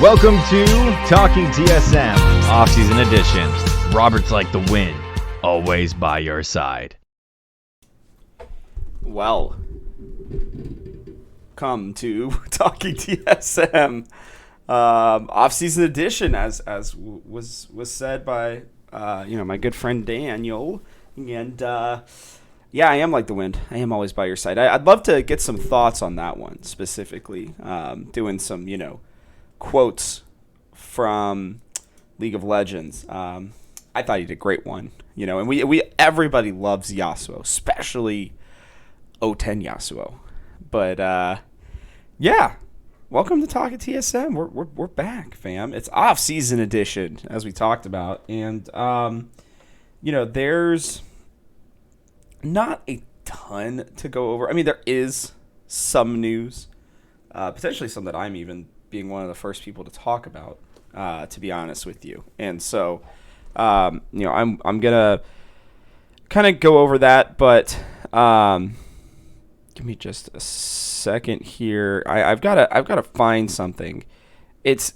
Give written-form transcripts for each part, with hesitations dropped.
Welcome to Talking TSM, off-season edition. Robert's like the wind, always by your side. Well, come to Talking TSM, off-season edition, as was said by my good friend Daniel, and yeah, I am like the wind. I am always by your side. I'd love to get some thoughts on that one specifically, doing some quotes from League of Legends. I thought he did a great one, and we everybody loves Yasuo, especially O10 Yasuo. But yeah, welcome to Talking TSM. We're back, fam. It's off-season edition, as we talked about, and there's not a ton to go over. I mean, there is some news, potentially some that I'm even being one of the first people to talk about, to be honest with you. And so, I'm gonna kind of go over that, but give me just a second here. I've gotta find something. It's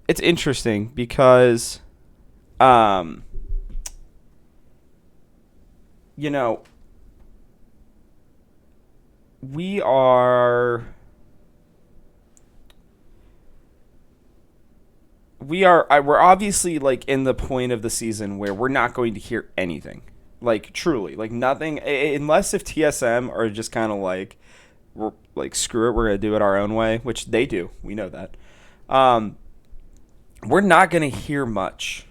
interesting because, we're obviously like in the point of the season where we're not going to hear anything, like truly, like nothing, unless if TSM are just kind of like, we're like, screw it, we're gonna do it our own way, which they do. We know that. We're not gonna hear much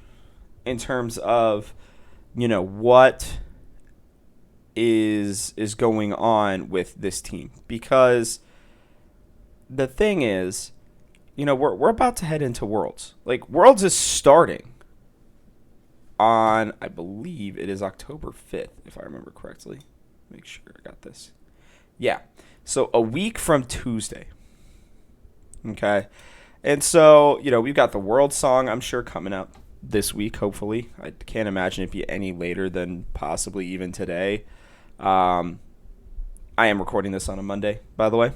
in terms of what is going on with this team, because the thing is, we're about to head into Worlds. Like, Worlds is starting on, I believe it is October 5th, if I remember correctly. Make sure I got this. Yeah. So a week from Tuesday. Okay. And so, we've got the World song, I'm sure, coming up this week, hopefully. I can't imagine it be any later than possibly even today. I am recording this on a Monday, by the way.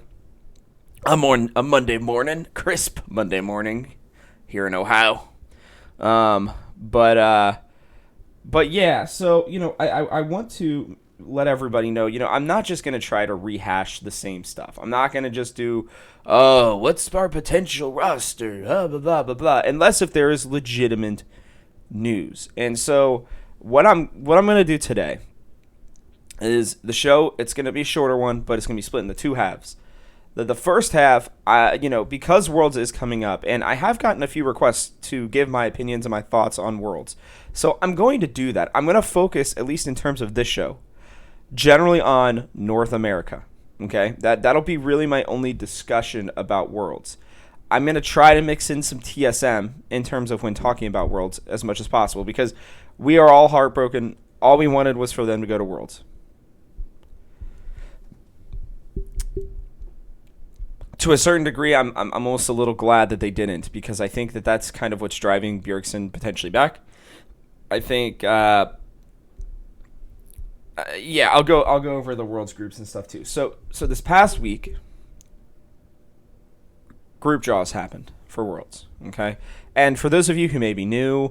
I'm on a Monday morning, crisp Monday morning here in Ohio. But yeah, so, I want to let everybody know, I'm not just going to try to rehash the same stuff. I'm not going to just do, what's our potential roster, blah, blah, blah, blah, unless if there is legitimate news. And so what I'm going to do today is the show. It's going to be a shorter one, but it's going to be split into two halves. The first half, because Worlds is coming up, and I have gotten a few requests to give my opinions and my thoughts on Worlds. So I'm going to do that. I'm going to focus, at least in terms of this show, generally on North America. Okay? That'll be really my only discussion about Worlds. I'm going to try to mix in some TSM in terms of when talking about Worlds as much as possible, because we are all heartbroken. All we wanted was for them to go to Worlds. To a certain degree, I'm almost a little glad that they didn't, because I think that that's kind of what's driving Bjergsen potentially back. I think, I'll go over the Worlds groups and stuff too. So this past week, group draws happened for Worlds. Okay, and for those of you who may be new,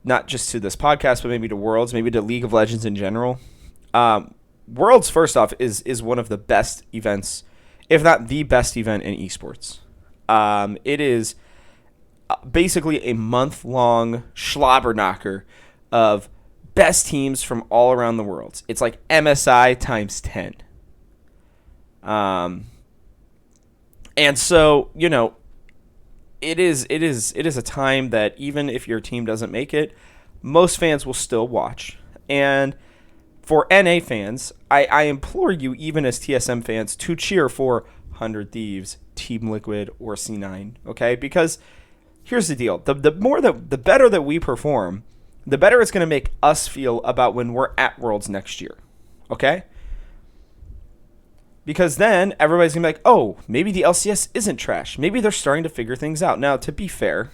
not just to this podcast, but maybe to Worlds, maybe to League of Legends in general, Worlds, first off, is one of the best events, if not the best event in esports. It is basically a month-long schlobber knocker of best teams from all around the world. It's like MSI times 10. And so, it is a time that even if your team doesn't make it, most fans will still watch. And for NA fans, I implore you, even as TSM fans, to cheer for 100 Thieves, Team Liquid, or C9, okay? Because here's the deal. The better that we perform, the better it's going to make us feel about when we're at Worlds next year, okay? Because then everybody's going to be like, oh, maybe the LCS isn't trash. Maybe they're starting to figure things out. Now, to be fair,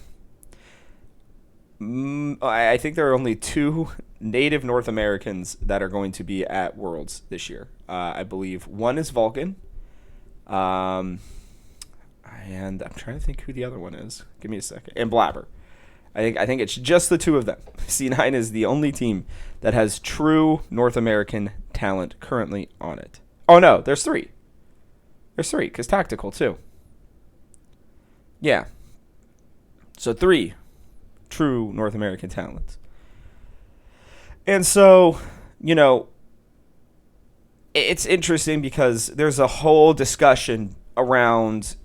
I think there are only two native North Americans that are going to be at Worlds this year. I believe one is Vulcan. I and I'm trying to think who the other one is. Give me a second. And Blabber. I think it's just the two of them. C9 is the only team that has true North American talent currently on it. Oh no, there's three. There's three, because Tactical too. Yeah. So 3 true North American talents. And so, it's interesting because there's a whole discussion around,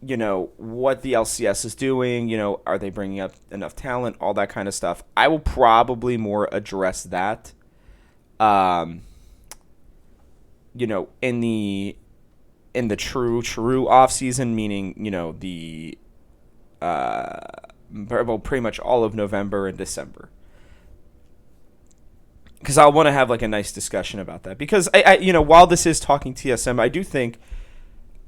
what the LCS is doing. Are they bringing up enough talent, all that kind of stuff. I will probably more address that, in the true off season, meaning, the pretty much all of November and December. Because I want to have like a nice discussion about that. Because while this is talking TSM, I do think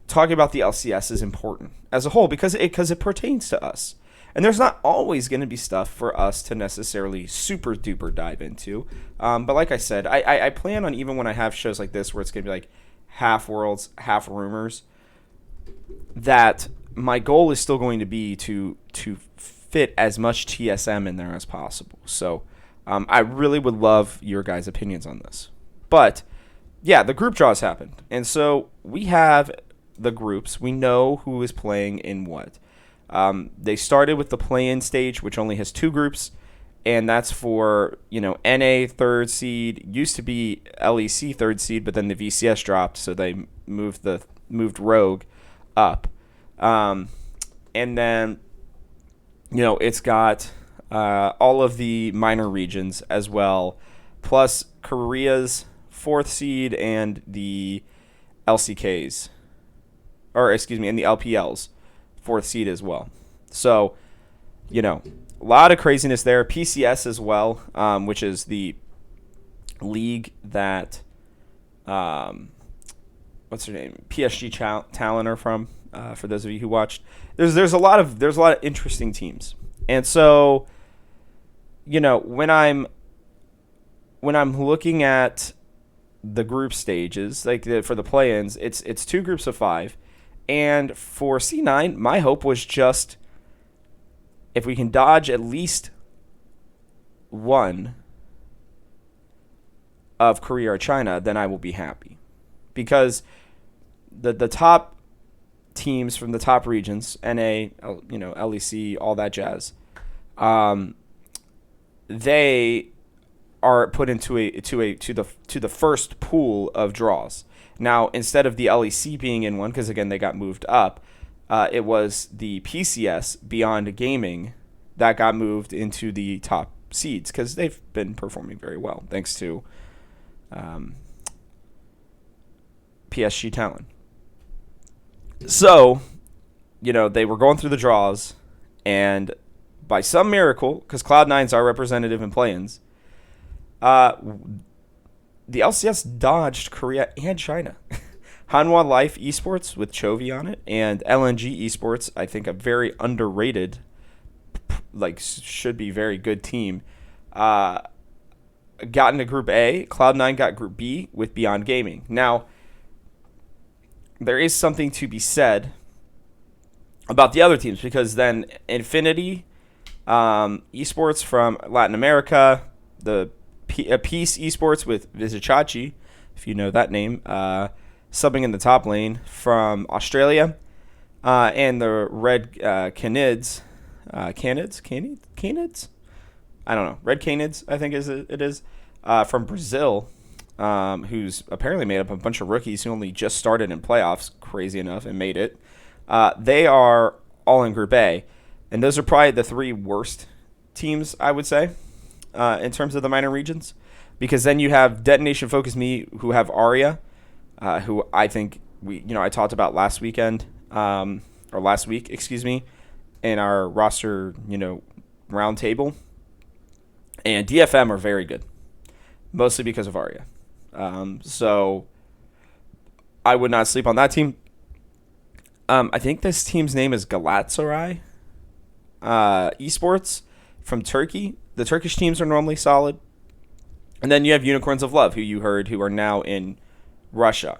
talking about the LCS is important as a whole because it pertains to us. And there's not always going to be stuff for us to necessarily super duper dive into. But like I said, I plan on, even when I have shows like this where it's going to be like half worlds, half rumors, that my goal is still going to be to fit as much TSM in there as possible. So I really would love your guys' opinions on this. But yeah, the group draws happened. And so we have the groups. We know who is playing in what. They started with the play-in stage, which only has 2 groups. And that's for, NA 3rd seed. Used to be LEC 3rd seed, but then the VCS dropped, so they moved Rogue up. And then, it's got all of the minor regions as well, plus Korea's 4th seed and the LCKs, and the LPL's 4th seed as well. So, a lot of craziness there. PCS as well, which is the league that, what's her name? PSG Talent are from. For those of you who watched, there's a lot of interesting teams, and so, when I'm looking at the group stages, like for the play-ins, it's 2 groups of 5, and for C9, my hope was just if we can dodge at least one of Korea or China, then I will be happy, because the top teams from the top regions, NA, LEC, all that jazz, they are put into the first pool of draws. Now, instead of the LEC being in one, because again they got moved up, it was the PCS Beyond Gaming that got moved into the top seeds because they've been performing very well thanks to PSG Talent. So, they were going through the draws, and by some miracle, because Cloud9's our representative in play-ins, the LCS dodged Korea and China. Hanwha Life Esports with Chovy on it, and LNG Esports, I think a very underrated, should be very good team, got into Group A. Cloud9 got Group B with Beyond Gaming. Now, there is something to be said about the other teams, because then Infinity Esports from Latin America, the Peace Esports with Vizichachi, if you know that name, subbing in the top lane from Australia, and the Red Canids, Canids? I don't know. Red Canids, I think it is, from Brazil, who's apparently made up a bunch of rookies who only just started in playoffs, crazy enough, and made it. They are all in Group A, and those are probably the 3 worst teams, I would say, in terms of the minor regions, because then you have Detonation Focus Me, who have Aria, who I think I talked about last week, in our roster, round table, and DFM are very good, mostly because of Aria. So I would not sleep on that team. I think this team's name is Galatasaray Esports from Turkey. The Turkish teams are normally solid. And then you have Unicorns of Love, who you heard, who are now in Russia.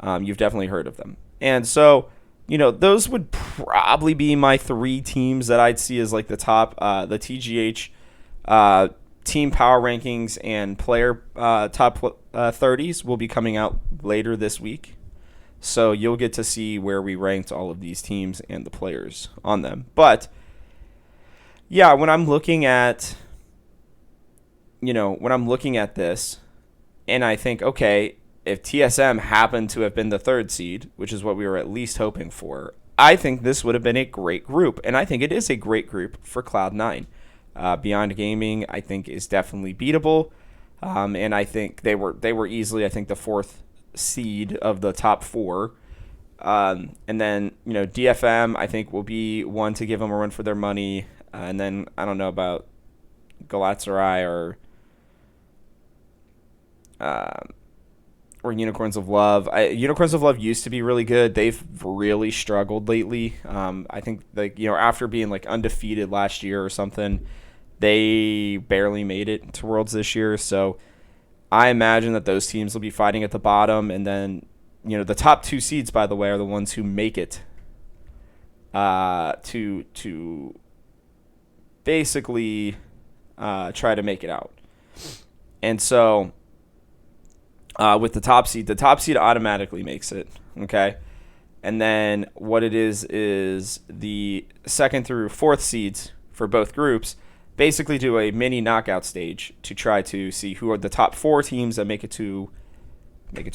You've definitely heard of them. And so, those would probably be my three teams that I'd see as like the top, the TGH team power rankings and player top 30s will be coming out later this week. So you'll get to see where we ranked all of these teams and the players on them. But yeah, when I'm looking at this and I think, okay, if TSM happened to have been the third seed, which is what we were at least hoping for, I think this would have been a great group. And I think it is a great group for Cloud9. Beyond Gaming, I think, is definitely beatable. And I think they were easily, I think, the fourth seed of the top four. And then, DFM, I think, will be one to give them a run for their money. And then I don't know about Galatasaray or Unicorns of Love. Unicorns of Love used to be really good. They've really struggled lately. I think after being like undefeated last year or something, they barely made it to Worlds this year. So I imagine that those teams will be fighting at the bottom, and then the top two seeds, by the way, are the ones who make it to basically try to make it out. And so with the top seed automatically makes it, okay? And then what it is the second through fourth seeds for both groups basically do a mini knockout stage to try to see who are the top four teams that make it to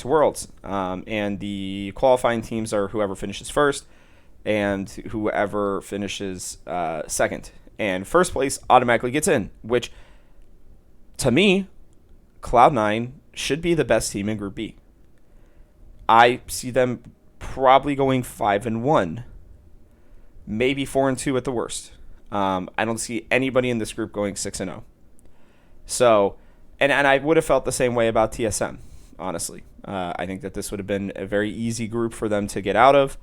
Worlds. And the qualifying teams are whoever finishes first and whoever finishes second. And first place automatically gets in, which, to me, Cloud9 should be the best team in Group B. I see them probably going 5-1, maybe 4-2 at the worst. I don't see anybody in this group going 6-0. So, and I would have felt the same way about TSM, honestly. I think that this would have been a very easy group for them to get out of.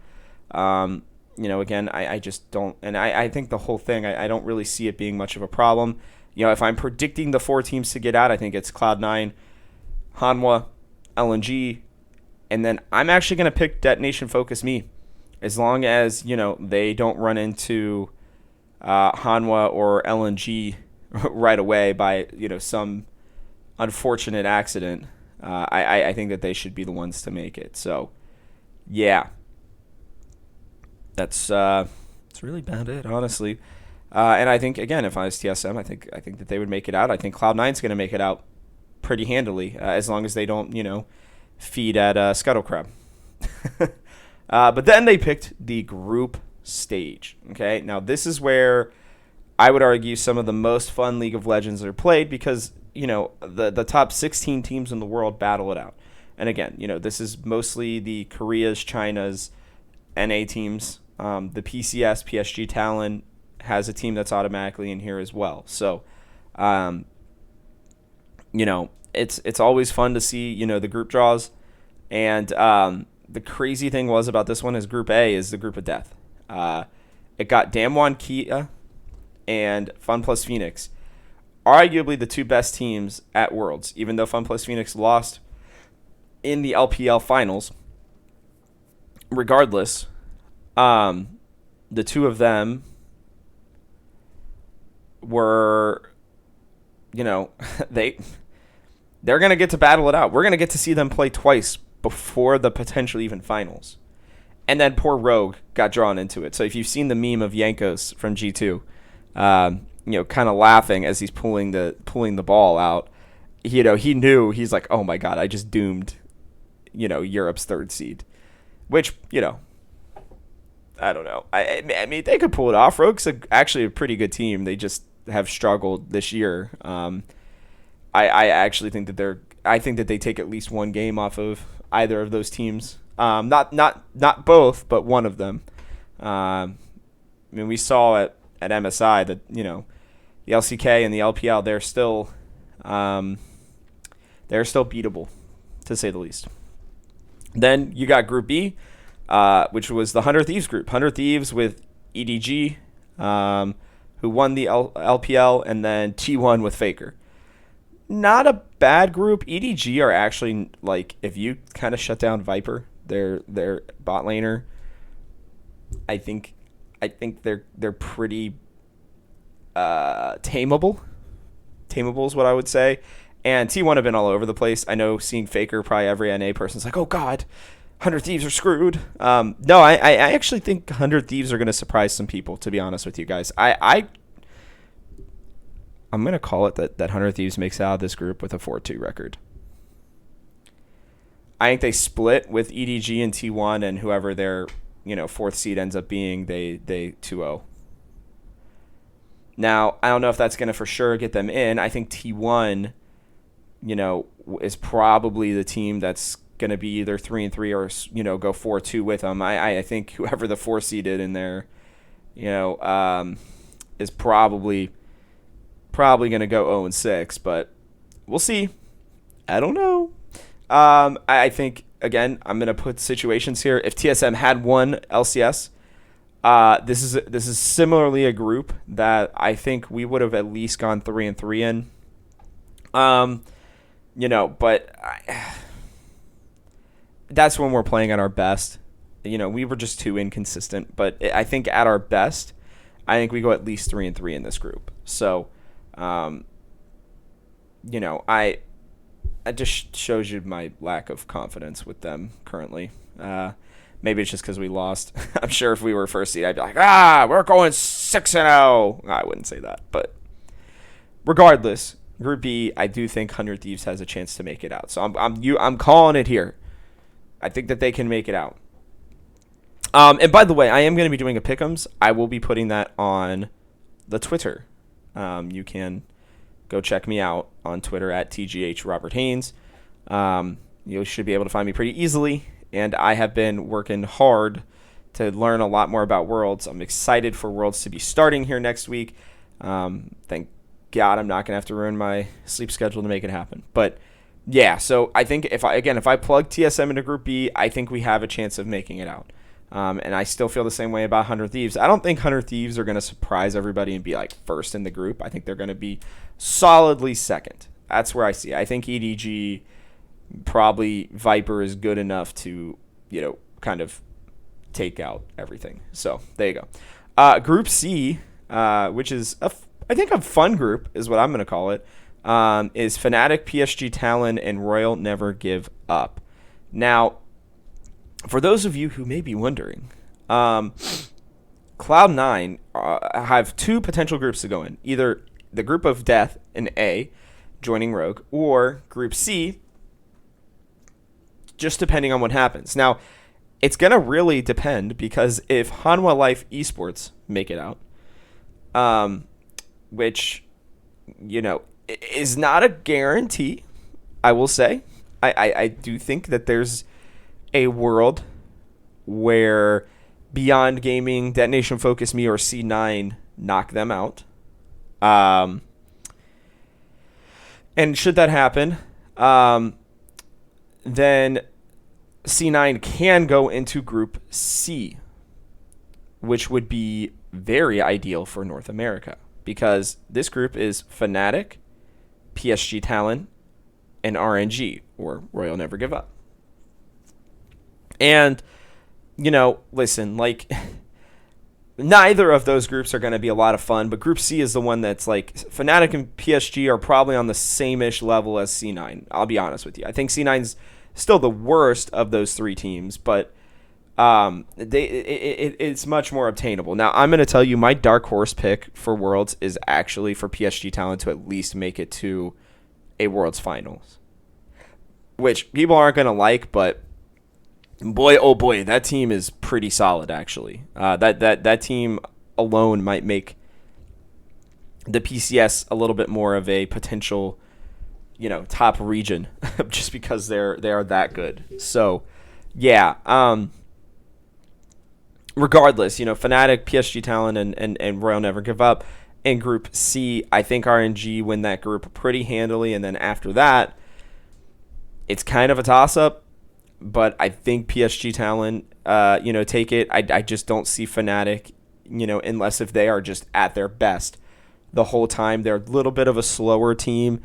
Again, I just don't, and I think the whole thing, I don't really see it being much of a problem. If I'm predicting the four teams to get out, I think it's Cloud9, Hanwha, LNG, and then I'm actually going to pick Detonation Focus Me, as long as, they don't run into Hanwha or LNG right away by, some unfortunate accident. I think that they should be the ones to make it. So, yeah. That's really about it, honestly. And I think, again, if I was TSM, I think that they would make it out. I think Cloud9's going to make it out pretty handily, as long as they don't, feed at Scuttle Crab. But then they picked the group stage. Okay, now this is where I would argue some of the most fun League of Legends are played, because the top 16 teams in the world battle it out. And again, this is mostly the Koreas, China's, NA teams. The PCS, PSG Talon has a team that's automatically in here as well. So, it's always fun to see, the group draws. And the crazy thing was about this one is Group A is the group of death. It got Damwon Kia and FunPlus Phoenix, arguably the two best teams at Worlds, even though FunPlus Phoenix lost in the LPL finals. Regardless, the two of them were, they're going to get to battle it out. We're going to get to see them play twice before the potential even finals. And then poor Rogue got drawn into it. So if you've seen the meme of Yankos from G2, kind of laughing as he's pulling the ball out, he knew, he's like, oh my God, I just doomed, Europe's third seed. Which, I don't know. I mean, they could pull it off. Rogue's actually a pretty good team. They just have struggled this year. I actually think that I think that they take at least one game off of either of those teams. Not both, but one of them. I mean, we saw at MSI that the LCK and the LPL, they're still beatable, to say the least. Then you got Group B, which was the 100 Thieves group. 100 Thieves with EDG, who won the LPL, and then T1 with Faker. Not a bad group. EDG are actually, like, if you kind of shut down Viper, their bot laner, I think they're pretty tameable. Tameable is what I would say. And T1 have been all over the place. I know seeing Faker, probably every NA person's like, oh God, 100 Thieves are screwed. No, I actually think 100 Thieves are going to surprise some people, to be honest with you guys. I'm going to call it that 100 Thieves makes out of this group with a 4-2 record. I think they split with EDG and T1, and whoever their fourth seed ends up being, they 2-0. Now, I don't know if that's going to for sure get them in. I think T1, is probably the team that's going to be either 3-3 or, go 4-2 with them. I think whoever the 4 seeded in there, is probably going to go 0-6, but we'll see. I don't know. I think, again, I'm going to put situations here. If TSM had won LCS, this is similarly a group that I think we would have at least gone 3-3 in. But that's when we're playing at our best. We were just too inconsistent. But I think at our best, I think we go at least 3-3 in this group. So, it just shows you my lack of confidence with them currently. Maybe it's just because we lost. I'm sure if we were first seed, I'd be like, we're going 6-0. I wouldn't say that. But regardless, Group B, I do think 100 Thieves has a chance to make it out. So I'm calling it here. I think that they can make it out. And by the way, I am going to be doing a pick'ems. I will be putting that on the Twitter. You can go check me out on Twitter at TGH Robert Haynes. You should be able to find me pretty easily. And I have been working hard to learn a lot more about Worlds. I'm excited for Worlds to be starting here next week. Thank God I'm not going to have to ruin my sleep schedule to make it happen. But yeah, so I think if I plug TSM into Group B, I think we have a chance of making it out. And I still feel the same way about 100 Thieves. I don't think 100 Thieves are going to surprise everybody and be like first in the group. I think they're going to be solidly second. That's where I see it. I think EDG, probably Viper is good enough to, kind of take out everything. So there you go. Group C, which is I think a fun group is what I'm going to call it, is Fnatic, PSG Talon, and Royal Never Give Up. Now, for those of you who may be wondering, Cloud9 have two potential groups to go in. Either the group of death in A, joining Rogue, or Group C, just depending on what happens. Now, it's going to really depend, because if Hanwha Life Esports make it out, which, is not a guarantee, I will say. I do think that there's a world where Beyond Gaming, Detonation Focus Me, or C9 knock them out. And should that happen, then C9 can go into Group C, which would be very ideal for North America, because this group is Fnatic, PSG Talon, and RNG, or Royal Never Give Up. And, listen, neither of those groups are going to be a lot of fun, but Group C is the one that's Fnatic and PSG are probably on the same-ish level as C9. I'll be honest with you. I think C9's still the worst of those three teams, but it's much more obtainable. Now, I'm going to tell you, my dark horse pick for Worlds is actually for PSG Talent to at least make it to a Worlds Finals, which people aren't going to like, but boy, oh boy, that team is pretty solid, actually. That team alone might make the PCS a little bit more of a potential, top region, just because they are that good. So, yeah. Regardless, Fnatic, PSG Talent, and Royal Never Give Up. In Group C, I think RNG win that group pretty handily, and then after that, it's kind of a toss-up, but I think PSG Talent, take it. I just don't see Fnatic, unless if they are just at their best the whole time. They're a little bit of a slower team.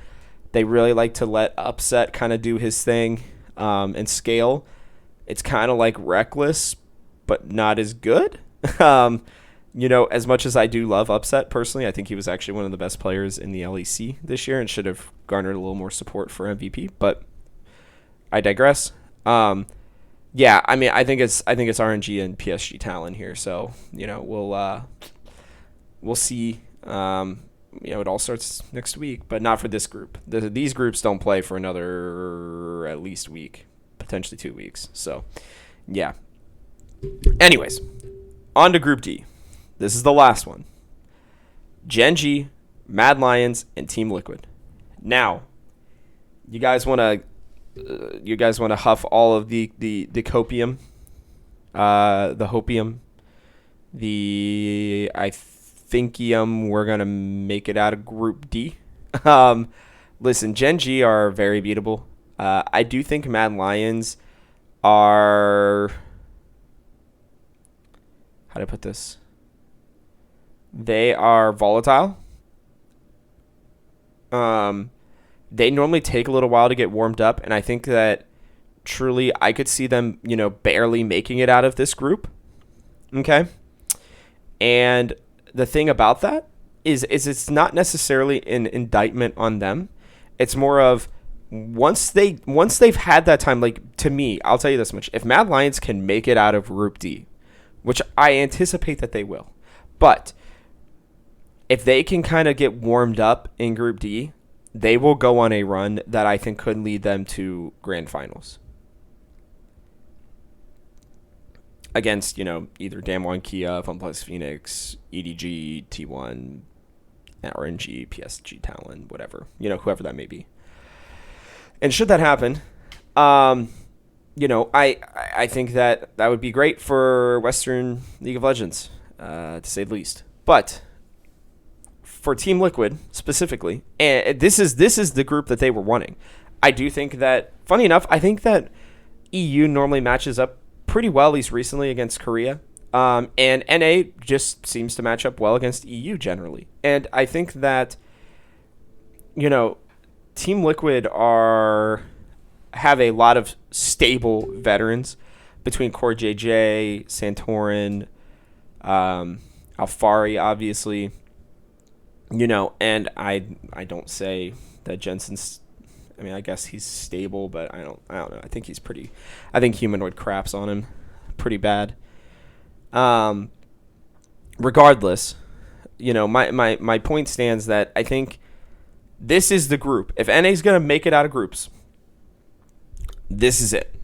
They really like to let Upset kind of do his thing and scale. It's kind of like Reckless, but not as good. As much as I do love Upset personally, I think he was actually one of the best players in the LEC this year and should have garnered a little more support for MVP. But I digress. Yeah, I mean, I think it's RNG and PSG talent here. So we'll see. It all starts next week, but not for this group. These groups don't play for another at least week, potentially 2 weeks. So, yeah. Anyways, on to Group D. This is the last one. Gen G, Mad Lions, and Team Liquid. Now, you guys want to huff all of the copium, the hopium, the I thinkium. We're gonna make it out of Group D. Listen, Gen G are very beatable. I do think Mad Lions are, how do I put this? They are volatile. They normally take a little while to get warmed up, and I think that truly I could see them, barely making it out of this group. Okay? And the thing about that is it's not necessarily an indictment on them. It's more of once they've had that time, like, to me, I'll tell you this much. If Mad Lions can make it out of Group D, which I anticipate that they will, but if they can kind of get warmed up in Group D, they will go on a run that I think could lead them to grand finals. Against, either Damwon Kia, FunPlus Phoenix, EDG, T1, RNG, PSG Talon, whatever. Whoever that may be. And should that happen, I think that would be great for Western League of Legends, to say the least. But for Team Liquid specifically, and this is the group that they were wanting. I do think that, funny enough, I think that EU normally matches up pretty well, at least recently, against Korea. And NA just seems to match up well against EU generally. And I think that, Team Liquid have a lot of stable veterans between Core JJ, Santorin, Alfari, obviously. And I don't say that Jensen's, I mean, I guess he's stable, but I don't know. I think Humanoid craps on him pretty bad. Regardless, my point stands that I think this is the group. If NA's going to make it out of groups, this is it.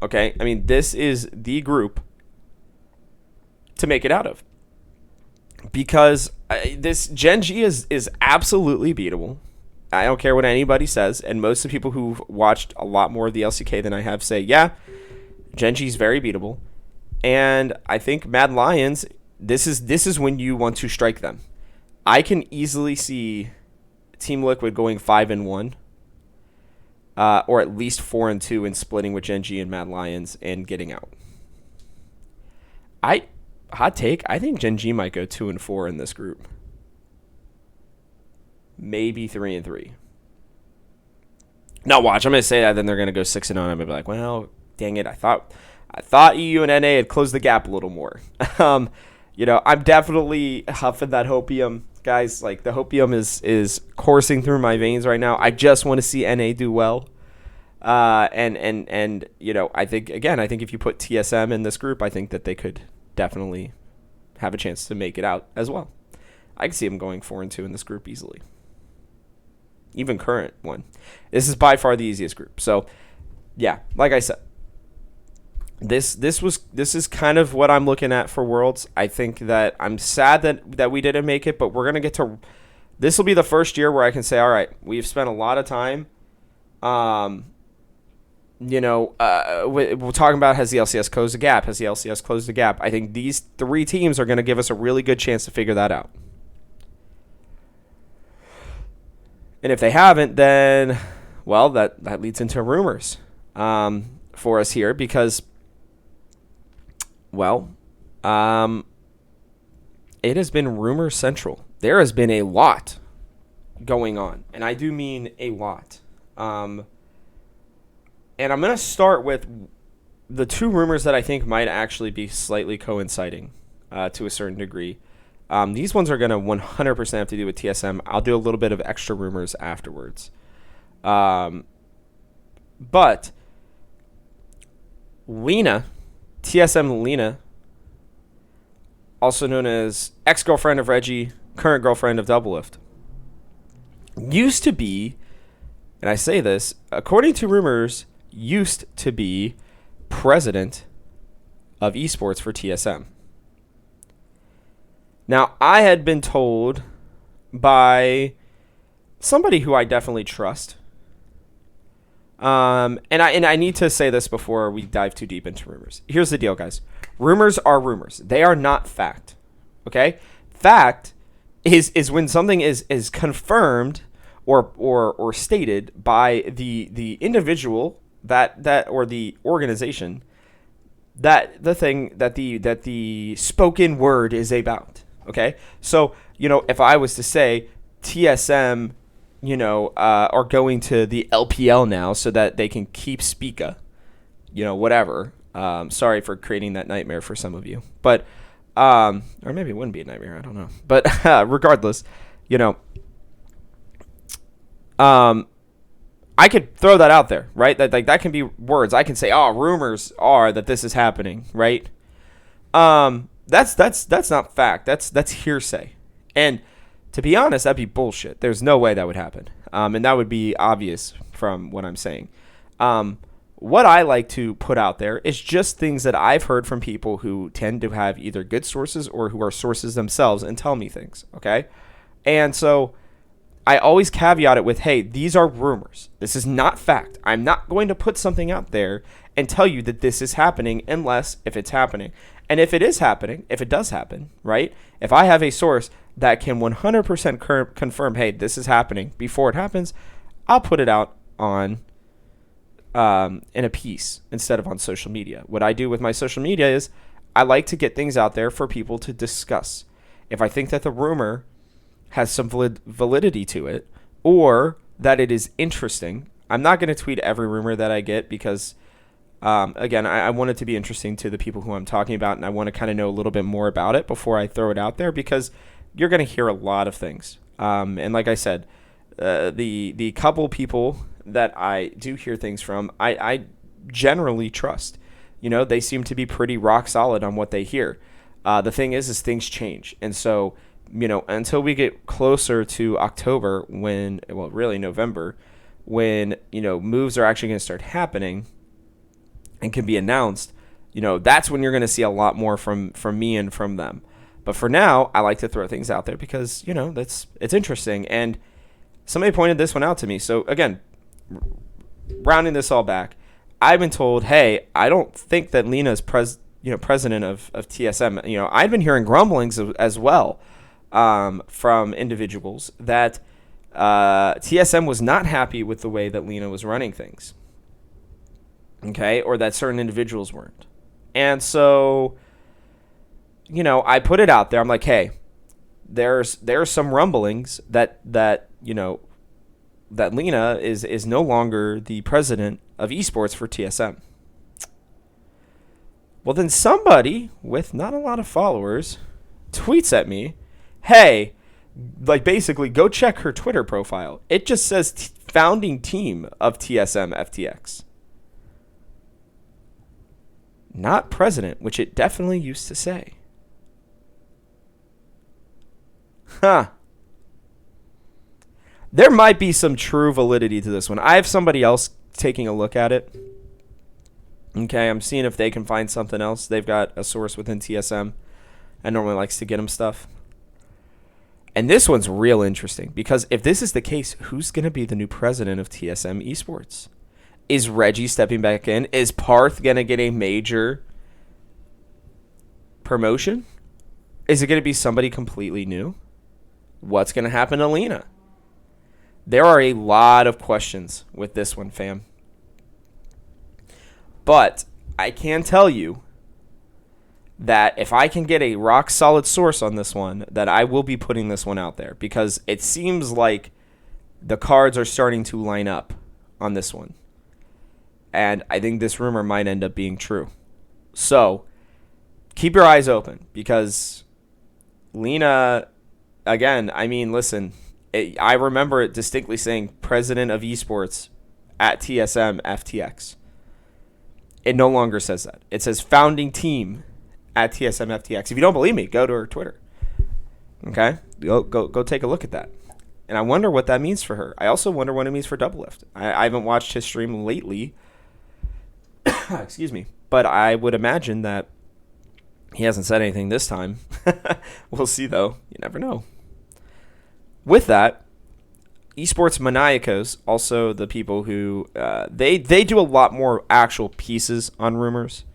Okay? I mean, this is the group to make it out of. Because this Gen G is absolutely beatable. I don't care what anybody says, and most of the people who've watched a lot more of the LCK than I have say, yeah, Gen G is very beatable. And I think Mad Lions, this is when you want to strike them. I can easily see Team Liquid going 5-1, or at least 4-2, and splitting with Gen G and Mad Lions and getting out. Hot take, I think Gen G might go 2-4 in this group. Maybe 3-3. Now watch, I'm gonna say that, then they're gonna go 6-0. I'm gonna be like, well, dang it, I thought EU and NA had closed the gap a little more. I'm definitely huffing that hopium, guys. Like, the hopium is coursing through my veins right now. I just want to see NA do well. And I think if you put TSM in this group, I think that they could definitely have a chance to make it out as well. I can see them going 4-2 in this group easily. Even current one. This is by far the easiest group. So, yeah, like I said, this is kind of what I'm looking at for Worlds. I think that I'm sad that we didn't make it, but we're gonna get to. This will be the first year where I can say, all right, we've spent a lot of time. We're talking about, has the LCS closed the gap? Has the LCS closed the gap? I think these three teams are going to give us a really good chance to figure that out. And if they haven't, then, well, that leads into rumors for us here because, well, it has been rumor central. There has been a lot going on, and I do mean a lot. And I'm going to start with the two rumors that I think might actually be slightly coinciding. to a certain degree. These ones are going to 100% have to do with TSM. I'll do a little bit of extra rumors afterwards. But Lena, TSM Lena, also known as ex-girlfriend of Reggie, current girlfriend of Doublelift, used to be, and I say this, according to rumors, used to be president of esports for TSM. Now, I had been told by somebody who I definitely trust, and I need to say this before we dive too deep into rumors. Here's the deal, guys. Rumors are rumors. They are not fact. Okay? Fact is when something is confirmed or stated by the individual that or the organization that the thing that the spoken word is about. Okay? So, if I was to say TSM, are going to the LPL now so that they can keep Spica, whatever. Sorry for creating that nightmare for some of you, but or maybe it wouldn't be a nightmare. I don't know, but regardless, I could throw that out there, right? That can be words. I can say, oh, rumors are that this is happening, right? That's not fact. That's hearsay, and to be honest, that'd be bullshit. There's no way that would happen, and that would be obvious from what I'm saying. What I like to put out there is just things that I've heard from people who tend to have either good sources or who are sources themselves and tell me things, okay? And so I always caveat it with, hey, these are rumors. This is not fact. I'm not going to put something out there and tell you that this is happening unless if it's happening. And if it is happening, if it does happen, right? If I have a source that can 100% confirm, hey, this is happening before it happens, I'll put it out on in a piece instead of on social media. What I do with my social media is I like to get things out there for people to discuss. If I think that the rumor has some validity to it or that it is interesting, I'm not going to tweet every rumor that I get because, again, I want it to be interesting to the people who I'm talking about, and I want to kind of know a little bit more about it before I throw it out there because you're going to hear a lot of things. And like I said, the couple people that I do hear things from, I generally trust. They seem to be pretty rock solid on what they hear. The thing is things change. And so, until we get closer to October really November, when, moves are actually going to start happening and can be announced, that's when you're going to see a lot more from me and from them. But for now, I like to throw things out there because, it's interesting. And somebody pointed this one out to me. So again, rounding this all back, I've been told, hey, I don't think that Lena is president of TSM. I've been hearing grumblings as well from individuals that TSM was not happy with the way that Lena was running things. Okay, or that certain individuals weren't. And so, I put it out there. I'm like, hey, there's some rumblings that Lena is no longer the president of esports for TSM. Well, then somebody with not a lot of followers tweets at me, hey, basically go check her Twitter profile. It just says founding team of TSM FTX. Not president, which it definitely used to say. Huh. There might be some true validity to this one. I have somebody else taking a look at it. Okay, I'm seeing if they can find something else. They've got a source within TSM and normally likes to get them stuff. And this one's real interesting because if this is the case, who's going to be the new president of TSM Esports? Is Reggie stepping back in? Is Parth going to get a major promotion? Is it going to be somebody completely new? What's going to happen to Lena? There are a lot of questions with this one, fam. But I can tell you that if I can get a rock solid source on this one, that I will be putting this one out there because it seems like the cards are starting to line up on this one. And I think this rumor might end up being true. So keep your eyes open because Lena, again, I mean, listen, I remember it distinctly saying president of esports at TSM FTX. It no longer says that. It says founding team at TSM FTX. If you don't believe me, go to her Twitter. Okay? Go take a look at that. And I wonder what that means for her. I also wonder what it means for Doublelift. I haven't watched his stream lately. Excuse me. But I would imagine that he hasn't said anything this time. We'll see, though. You never know. With that, esports maniacos, also the people who they do a lot more actual pieces on rumors,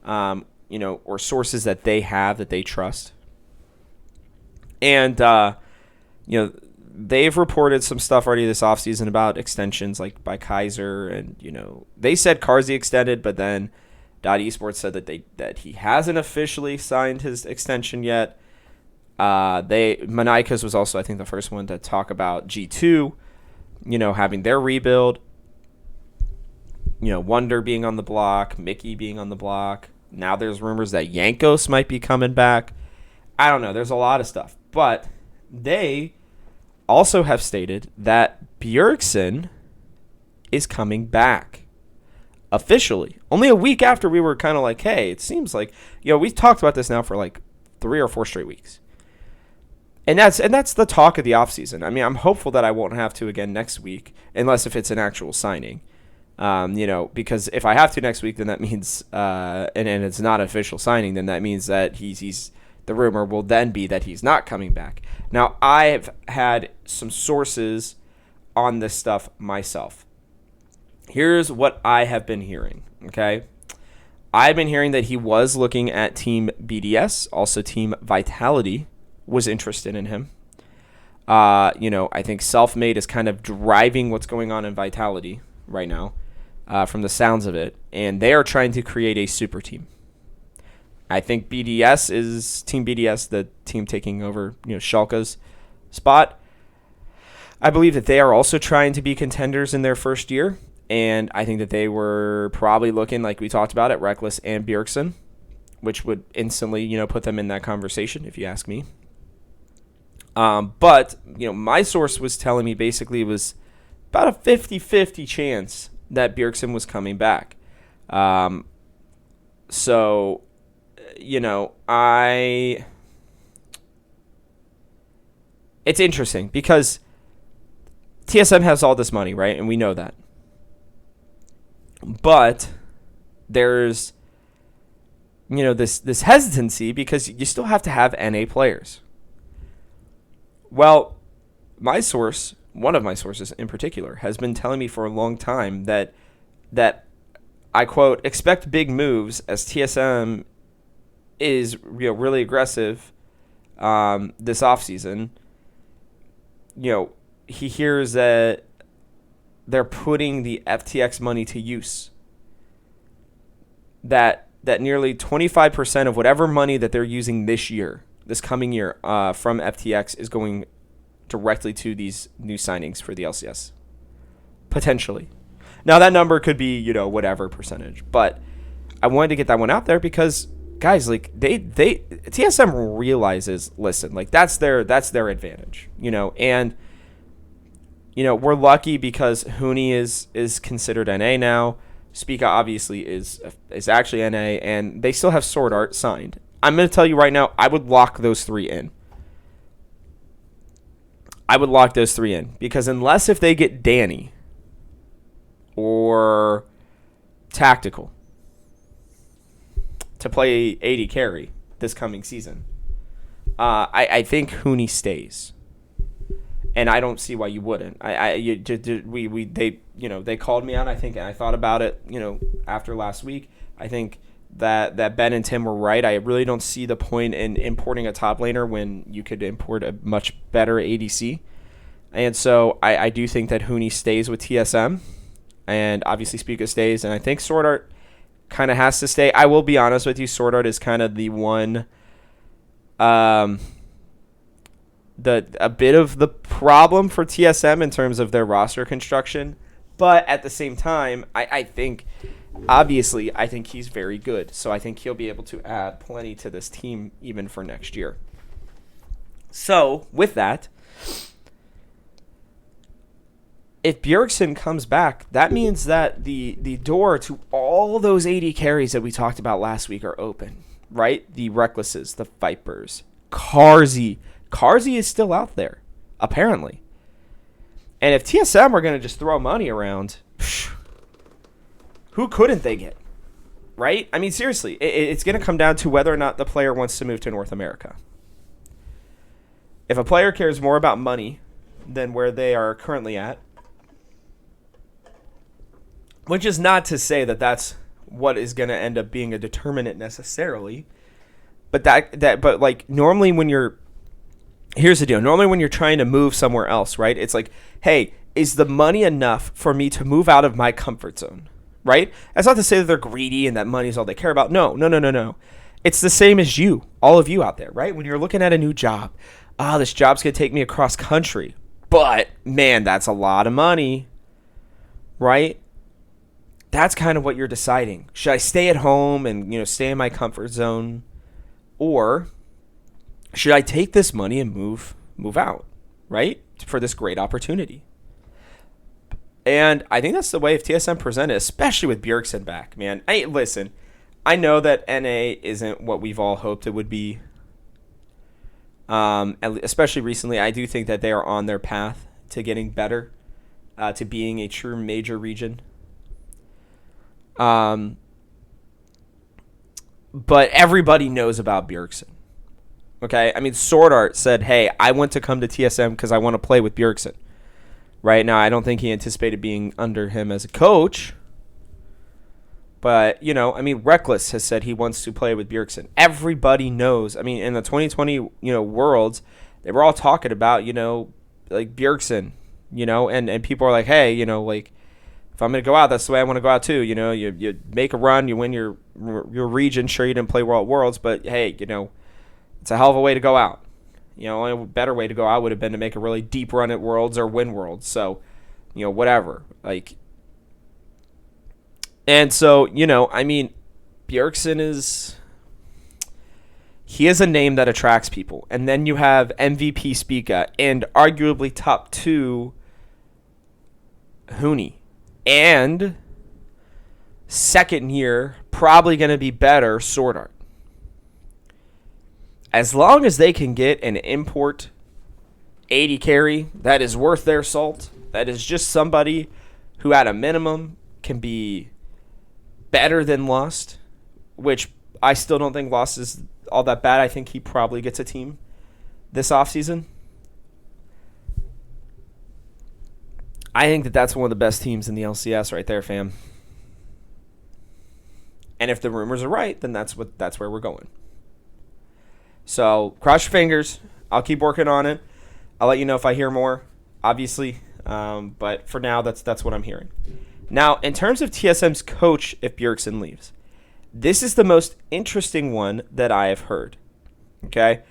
or sources that they have that they trust. And they've reported some stuff already this offseason about extensions like by Kaiser, and they said Carsey extended, but then Dot Esports said that he hasn't officially signed his extension yet. Maniacos was also, I think, the first one to talk about G2, having their rebuild. Wonder being on the block, Mickey being on the block. Now there's rumors that Yankos might be coming back. I don't know. There's a lot of stuff. But they also have stated that Bjergsen is coming back officially. Only a week after we were kind of like, hey, it seems like, we've talked about this now for like 3 or 4 straight weeks. And that's the talk of the offseason. I mean, I'm hopeful that I won't have to again next week, unless if it's an actual signing. Because if I have to next week, then that means, and it's not an official signing, then that means that he's the rumor will then be that he's not coming back. Now, I've had some sources on this stuff myself. Here's what I have been hearing, okay? I've been hearing that he was looking at Team BDS, also Team Vitality was interested in him. I think Selfmade is kind of driving what's going on in Vitality right now, from the sounds of it, and they are trying to create a super team. I think BDS is Team BDS, the team taking over, Schalke's spot. I believe that they are also trying to be contenders in their first year, and I think that they were probably looking, like we talked about, at Reckless and Bjergsen, which would instantly, put them in that conversation, if you ask me. But my source was telling me basically it was about a 50-50 chance that Bjergsen was coming back. So, it's interesting because TSM has all this money, right? And we know that. But there's, this hesitancy because you still have to have NA players. Well, my source, one of my sources in particular, has been telling me for a long time that I quote, expect big moves as TSM is really aggressive this offseason. He hears that they're putting the FTX money to use. That nearly 25% of whatever money that they're using this coming year, from FTX is going directly to these new signings for the LCS. Potentially. Now, that number could be, whatever percentage. But I wanted to get that one out there because, guys, like, TSM realizes, listen, like, that's their advantage, and, we're lucky because Huni is considered NA now. Spica obviously is actually NA, and they still have Sword Art signed. I'm going to tell you right now, I would lock those 3 in. Because unless if they get Danny or Tactical to play AD carry this coming season, I think Huni stays. And I don't see why you wouldn't. They called me out, I think, and I thought about it, after last week. I think that Ben and Tim were right. I really don't see the point in importing a top laner when you could import a much better ADC. And so I do think that Huni stays with TSM, and obviously Spica stays, and I think Sword Art kind of has to stay. I will be honest with you, Sword Art is kind of the one, a bit of the problem for TSM in terms of their roster construction. But at the same time, I think obviously, I think he's very good. So I think he'll be able to add plenty to this team even for next year. So, with that, if Bjergsen comes back, that means that the door to all those 80 carries that we talked about last week are open, right? The Recklesses, the Vipers, Carzy. Carzy is still out there, apparently. And if TSM are going to just throw money around, who couldn't they get, right? I mean, seriously, it's going to come down to whether or not the player wants to move to North America. If a player cares more about money than where they are currently at, which is not to say that that's what is going to end up being a determinant necessarily, but like normally when you're, here's the deal. Normally when you're trying to move somewhere else, right? It's like, hey, is the money enough for me to move out of my comfort zone, right? That's not to say that they're greedy and that money is all they care about. No. It's the same as you, all of you out there, right? When you're looking at a new job, this job's going to take me across country, but man, that's a lot of money, right? That's kind of what you're deciding. Should I stay at home and, stay in my comfort zone, or should I take this money and move out, right? For this great opportunity. And I think that's the way if TSM presented, especially with Bjergsen back, man. Listen, I know that NA isn't what we've all hoped it would be. Especially recently, I do think that they are on their path to getting better, to being a true major region. But everybody knows about Bjergsen. Okay? I mean, Sword Art said, hey, I want to come to TSM because I want to play with Bjergsen. Right now, I don't think he anticipated being under him as a coach. But, Reckless has said he wants to play with Bjergsen. Everybody knows. I mean, in the 2020, Worlds, they were all talking about, like Bjergsen, and people are like, hey, if I'm going to go out, that's the way I want to go out too. You make a run, you win your region. Sure, you didn't play Worlds, but hey, it's a hell of a way to go out. Only a better way to go out would have been to make a really deep run at Worlds or win Worlds. So, whatever. And so, Bjergsen he is a name that attracts people. And then you have MVP Spica and arguably top 2 Huni. And second year, probably going to be better, Sword Art. As long as they can get an import 80 carry that is worth their salt, that is just somebody who at a minimum can be better than Lost, which I still don't think Lost is all that bad. I think he probably gets a team this offseason. I think that that's one of the best teams in the LCS right there, fam. And if the rumors are right, then that's where we're going. So cross your fingers. I'll keep working on it. I'll let you know if I hear more, obviously. But for now, that's what I'm hearing. Now, in terms of TSM's coach, if Bjergsen leaves, this is the most interesting one that I have heard. Okay.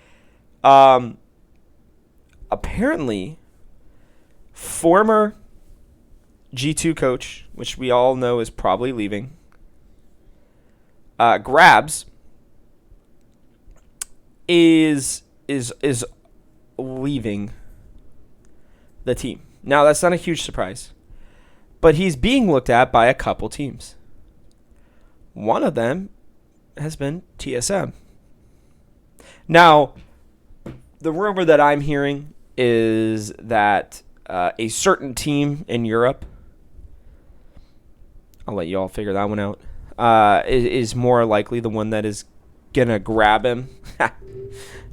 Apparently, former G2 coach, which we all know is probably leaving, Grabs is leaving the team. Now, that's not a huge surprise, but he's being looked at by a couple teams. One of them has been TSM. Now, the rumor that I'm hearing is that a certain team in Europe, I'll let you all figure that one out, is more likely the one that is going to grab him.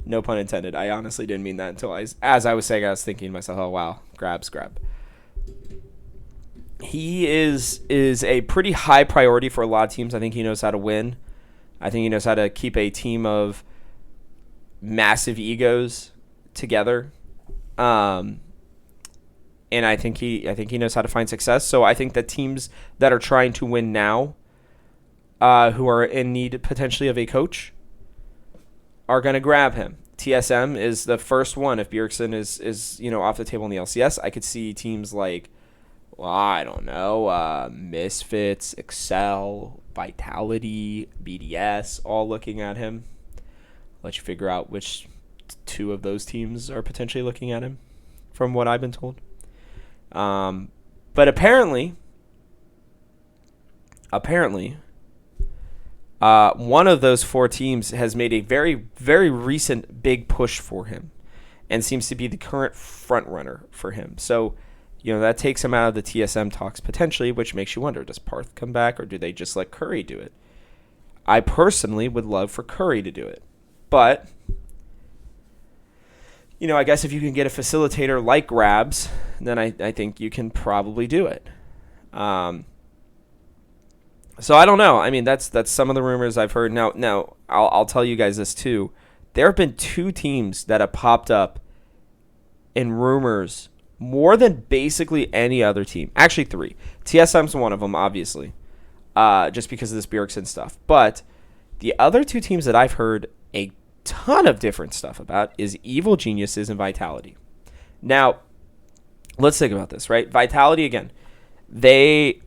No pun intended. I honestly didn't mean that until as I was saying, I was thinking to myself, oh, wow, grab. He is a pretty high priority for a lot of teams. I think he knows how to win. I think he knows how to keep a team of massive egos together. And I think he knows how to find success. So I think that teams that are trying to win now, who are in need potentially of a coach, are going to grab him. TSM is the first one. If Bjergsen is off the table in the LCS, I could see teams like I don't know, Misfits, Excel, Vitality, BDS, all looking at him. Let you figure out which two of those teams are potentially looking at him, from what I've been told. But apparently, one of those four teams has made a very, very recent big push for him and seems to be the current front runner for him. So, that takes him out of the TSM talks potentially, which makes you wonder, does Parth come back or do they just let Curry do it? I personally would love for Curry to do it. But, I guess if you can get a facilitator like Grabs, then I think you can probably do it. So I don't know. I mean, that's some of the rumors I've heard. Now I'll tell you guys this too. There have been two teams that have popped up in rumors more than basically any other team. Actually, three. TSM's one of them, obviously, just because of this Bjergsen stuff. But the other two teams that I've heard a ton of different stuff about is Evil Geniuses and Vitality. Now, let's think about this, right? Vitality, again, they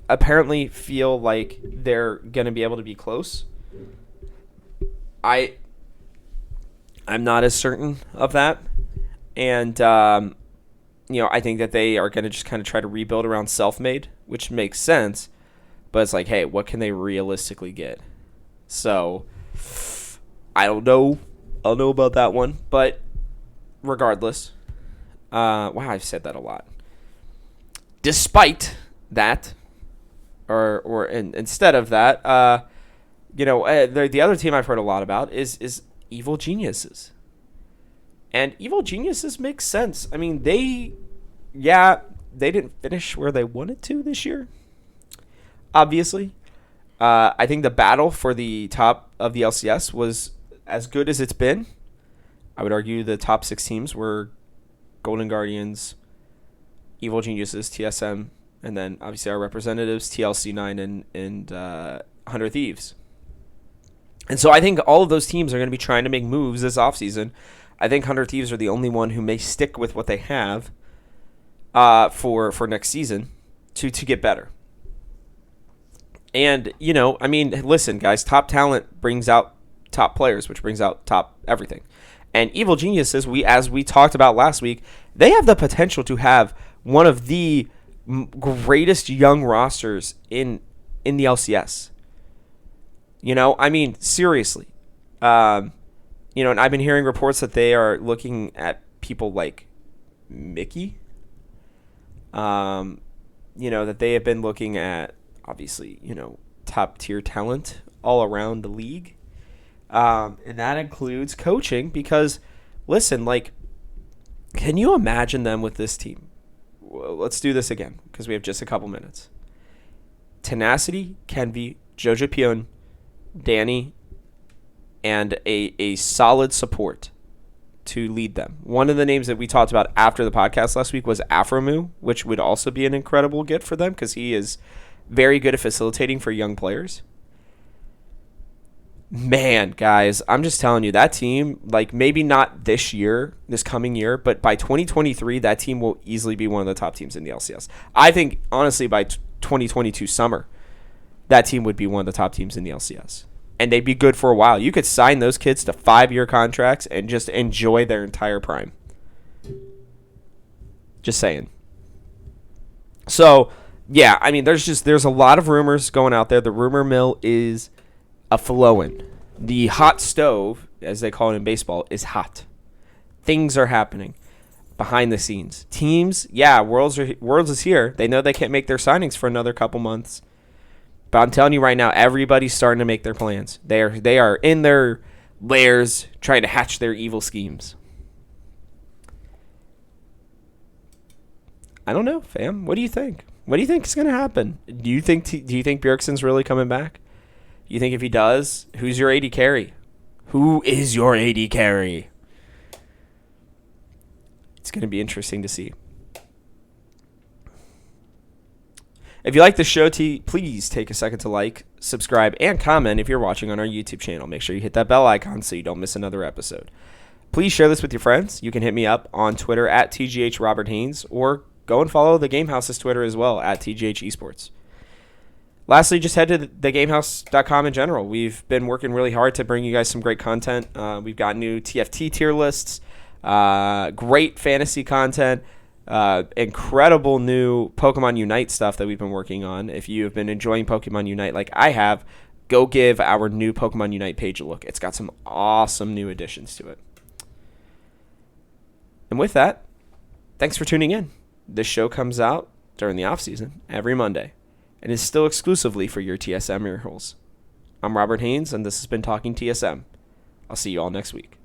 apparently feel like they're going to be able to be close. I'm not as certain of that. And, I think that they are going to just kind of try to rebuild around Self-Made, which makes sense. But it's like, hey, what can they realistically get? So, I don't know. I don't know about that one. But regardless, wow, I've said that a lot. Despite that, or instead of that, the other team I've heard a lot about is Evil Geniuses. And Evil Geniuses makes sense. I mean, they didn't finish where they wanted to this year, obviously. I think the battle for the top of the LCS was as good as it's been. I would argue the top 6 teams were Golden Guardians, Evil Geniuses, TSM, and then obviously our representatives, TLC9 and 100 Thieves. And so I think all of those teams are going to be trying to make moves this offseason. I think 100 Thieves are the only one who may stick with what they have for next season to get better. And, listen, guys, top talent brings out top players, which brings out top everything. And Evil Geniuses, as we talked about last week, they have the potential to have one of the greatest young rosters in the LCS. Seriously. And I've been hearing reports that they are looking at people like Mickey. That they have been looking at, obviously, top tier talent all around the league. And that includes coaching because, listen, can you imagine them with this team? Well, let's do this again because we have just a couple minutes. Tenacity, Kenvi, Jojo Pion, Danny, and a solid support to lead them. One of the names that we talked about after the podcast last week was Afromu, which would also be an incredible get for them because he is very good at facilitating for young players. Man, guys, I'm just telling you, that team, maybe not this coming year, but by 2023, that team will easily be one of the top teams in the LCS. I think, honestly, by 2022 summer, that team would be one of the top teams in the LCS. And they'd be good for a while. You could sign those kids to 5-year contracts and just enjoy their entire prime. Just saying. So, yeah, there's a lot of rumors going out there. The rumor mill is a-flowing. The hot stove, as they call it in baseball, is hot. Things are happening behind the scenes. Teams, Worlds is here. They know they can't make their signings for another couple months. But I'm telling you right now, everybody's starting to make their plans. They are in their lairs trying to hatch their evil schemes. I don't know, fam. What do you think? What do you think is going to happen? Do you think Bjergsen's really coming back? You think if he does, who's your AD carry? Who is your AD carry? It's going to be interesting to see. If you like the show, please take a second to like, subscribe, and comment if you're watching on our YouTube channel. Make sure you hit that bell icon so you don't miss another episode. Please share this with your friends. You can hit me up on Twitter at TGHRobertHaynes, or go and follow the Gamehouse's Twitter as well at TGH Esports. Lastly, just head to thegamehouse.com in general. We've been working really hard to bring you guys some great content. We've got new TFT tier lists, great fantasy content, incredible new Pokemon Unite stuff that we've been working on. If you have been enjoying Pokemon Unite like I have, go give our new Pokemon Unite page a look. It's got some awesome new additions to it. And with that, thanks for tuning in. This show comes out during the off-season every Monday and is still exclusively for your TSM ear holes. I'm Robert Haynes, and this has been Talking TSM. I'll see you all next week.